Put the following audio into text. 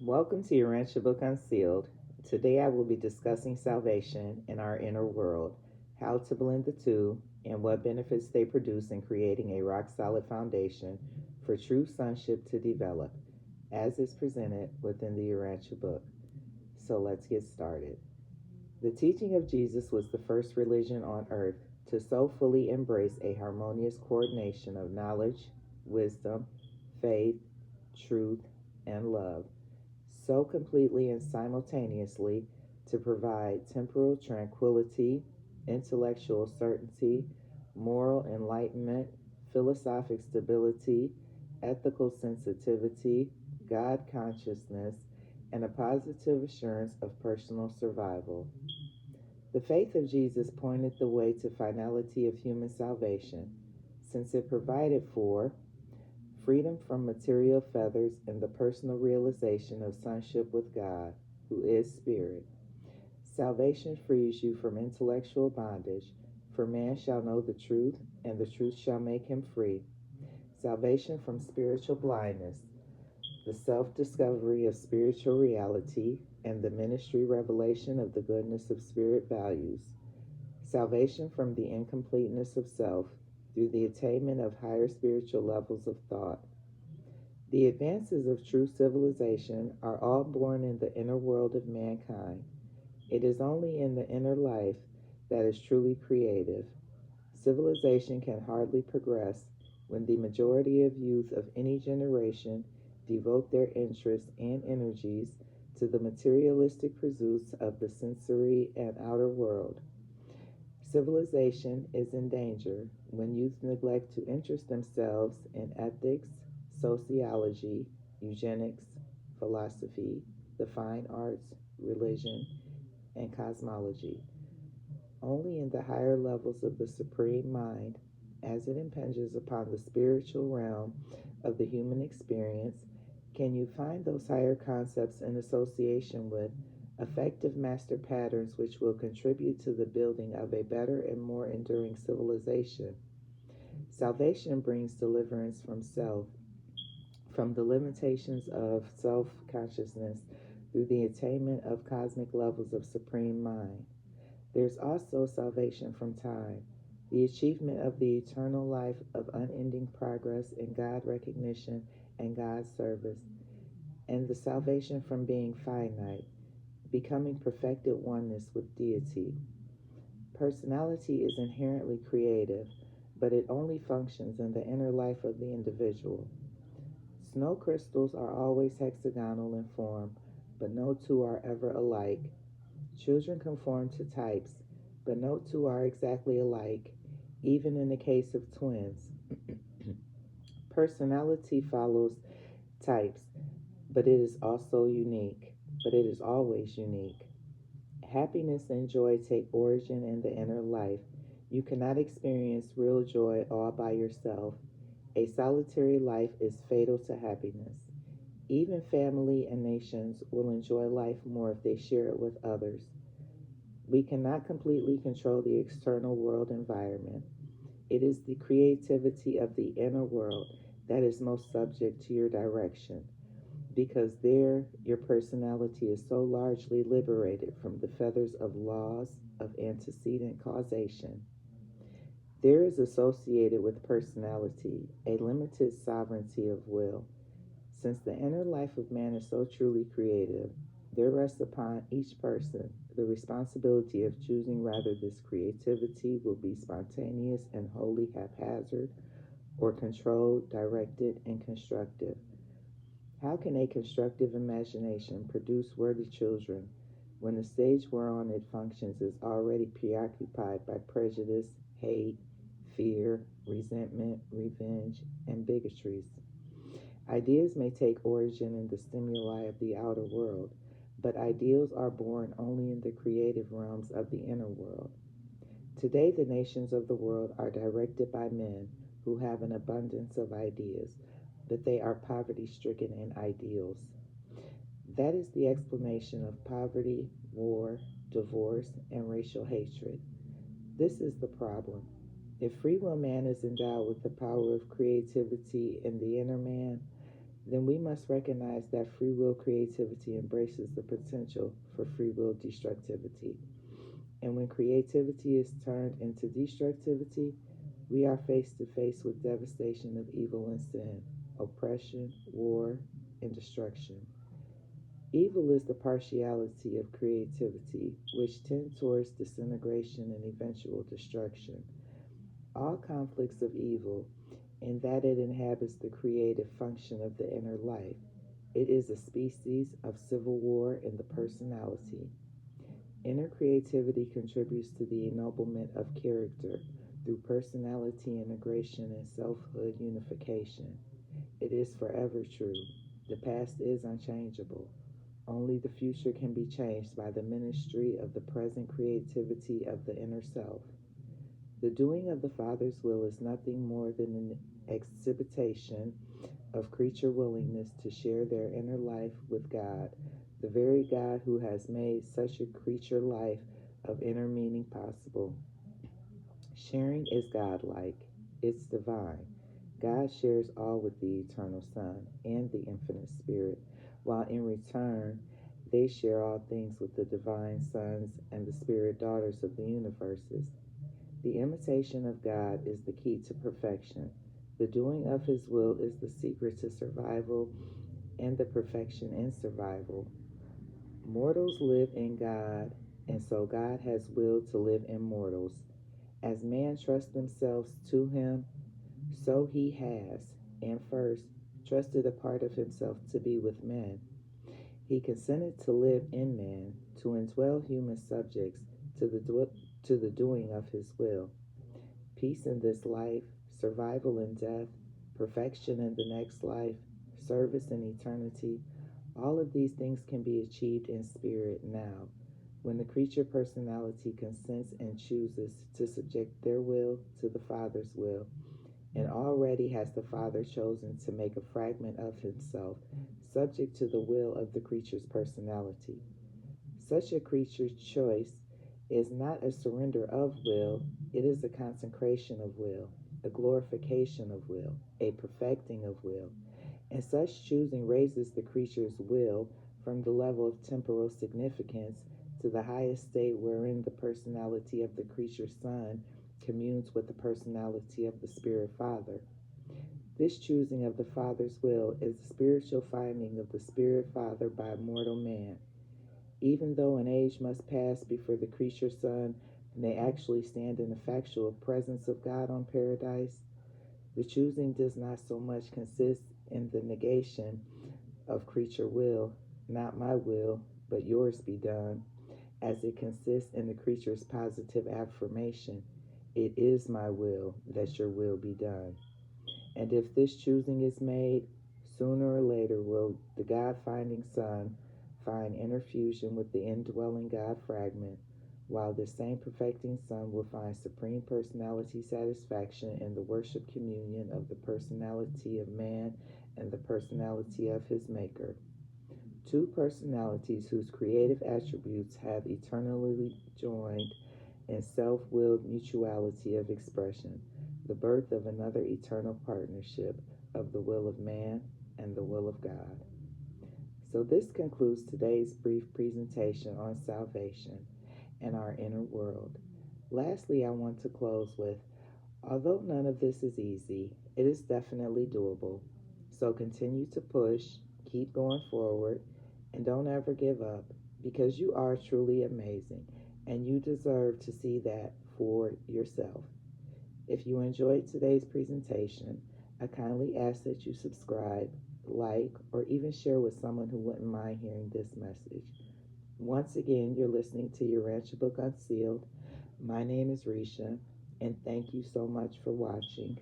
Welcome to Urantia Book Unsealed. Today I will be discussing salvation in our inner world, how to blend the two, and what benefits they produce in creating a rock solid foundation for true sonship to develop, as is presented within the Urantia Book. So let's get started. The teaching of Jesus was the first religion on earth to so fully embrace a harmonious coordination of knowledge, wisdom, faith, truth, and love so completely and simultaneously to provide temporal tranquility, intellectual certainty, moral enlightenment, philosophic stability, ethical sensitivity, God consciousness, and a positive assurance of personal survival. The faith of Jesus pointed the way to finality of human salvation, since it provided for freedom from material feathers and the personal realization of sonship with God, who is Spirit. Salvation frees you from intellectual bondage, for man shall know the truth, and the truth shall make him free. Salvation from spiritual blindness, the self discovery of spiritual reality, and the ministry revelation of the goodness of spirit values. Salvation from the incompleteness of self through the attainment of higher spiritual levels of thought. The advances of true civilization are all born in the inner world of mankind. It is only in the inner life that is truly creative. Civilization can hardly progress when the majority of youth of any generation devote their interests and energies to the materialistic pursuits of the sensory and outer world. Civilization is in danger when youth neglect to interest themselves in ethics, sociology, eugenics, philosophy, the fine arts, religion, and cosmology. Only in the higher levels of the supreme mind, as it impinges upon the spiritual realm of the human experience, can you find those higher concepts in association with effective master patterns which will contribute to the building of a better and more enduring civilization. Salvation brings deliverance from self, from the limitations of self consciousness through the attainment of cosmic levels of supreme mind. There's also salvation from time, the achievement of the eternal life of unending progress in God recognition and God's service, and the salvation from being finite, becoming perfected oneness with deity. Personality is inherently creative, but it only functions in the inner life of the individual. Snow crystals are always hexagonal in form, but no two are ever alike. Children conform to types, but no two are exactly alike, even in the case of twins. Personality follows types, but it is also unique, but it is always unique. Happiness and joy take origin in the inner life. You cannot experience real joy all by yourself. A solitary life is fatal to happiness. Even family and nations will enjoy life more if they share it with others. We cannot completely control the external world environment. It is the creativity of the inner world that is most subject to your direction, because there your personality is so largely liberated from the feathers of laws of antecedent causation. There is associated with personality a limited sovereignty of will. Since the inner life of man is so truly creative, there rests upon each person the responsibility of choosing whether this creativity will be spontaneous and wholly haphazard, or controlled, directed, and constructive. How can a constructive imagination produce worthy children when the stage whereon it functions is already preoccupied by prejudice, hate, fear, resentment, revenge, and bigotries? Ideas may take origin in the stimuli of the outer world, but ideals are born only in the creative realms of the inner world. Today, the nations of the world are directed by men who have an abundance of ideas, but they are poverty stricken in ideals. That is the explanation of poverty, war, divorce, and racial hatred. This is the problem. If free will man is endowed with the power of creativity in the inner man, then we must recognize that free will creativity embraces the potential for free will destructivity. And when creativity is turned into destructivity, we are face to face with devastation of evil and sin, oppression, war, and destruction. Evil is the partiality of creativity, which tend towards disintegration and eventual destruction. All conflicts of evil, in that it inhabits the creative function of the inner life. It is a species of civil war in the personality. Inner creativity contributes to the ennoblement of character through personality integration and selfhood unification. It is forever true. The past is unchangeable. Only the future can be changed by the ministry of the present creativity of the inner self. The doing of the Father's will is nothing more than an exhibition of creature willingness to share their inner life with God, the very God who has made such a creature life of inner meaning possible. Sharing is godlike, it's divine. God shares all with the eternal Son and the infinite Spirit, while in return, they share all things with the divine sons and the spirit daughters of the universes. The imitation of God is the key to perfection. The doing of His will is the secret to survival and the perfection in survival. Mortals live in God, and so God has willed to live in mortals. As man trusts themselves to Him, so He has, and first, trusted a part of Himself to be with men. He consented to live in man, to indwell human subjects to the doing of His will. Peace in this life, survival in death, perfection in the next life, service in eternity, all of these things can be achieved in spirit now, when the creature personality consents and chooses to subject their will to the Father's will, and already has the Father chosen to make a fragment of himself subject to the will of the creature's personality. Such a creature's choice is not a surrender of will, it is a consecration of will, a glorification of will, a perfecting of will. And such choosing raises the creature's will from the level of temporal significance to the highest state wherein the personality of the creature's Son communes with the personality of the Spirit Father. This choosing of the Father's will is the spiritual finding of the Spirit Father by mortal man. Even though an age must pass before the creature Son may actually stand in the factual presence of God on paradise, the choosing does not so much consist in the negation of creature will, not my will, but yours be done, as it consists in the creature's positive affirmation, it is my will that your will be done. And if this choosing is made, sooner or later will the God-finding Son find inner fusion with the indwelling God fragment, while the same perfecting Son will find supreme personality satisfaction in the worship communion of the personality of man and the personality of his Maker. Two personalities whose creative attributes have eternally joined in self-willed mutuality of expression, the birth of another eternal partnership of the will of man and the will of God. So this concludes today's brief presentation on salvation and our inner world. Lastly, I want to close with, although none of this is easy, it is definitely doable. So continue to push, keep going forward, and don't ever give up, because you are truly amazing and you deserve to see that for yourself. If you enjoyed today's presentation, I kindly ask that you subscribe, like, or even share with someone who wouldn't mind hearing this message. Once again, you're listening to Urantia Book Unsealed. My name is Risha, and thank you so much for watching.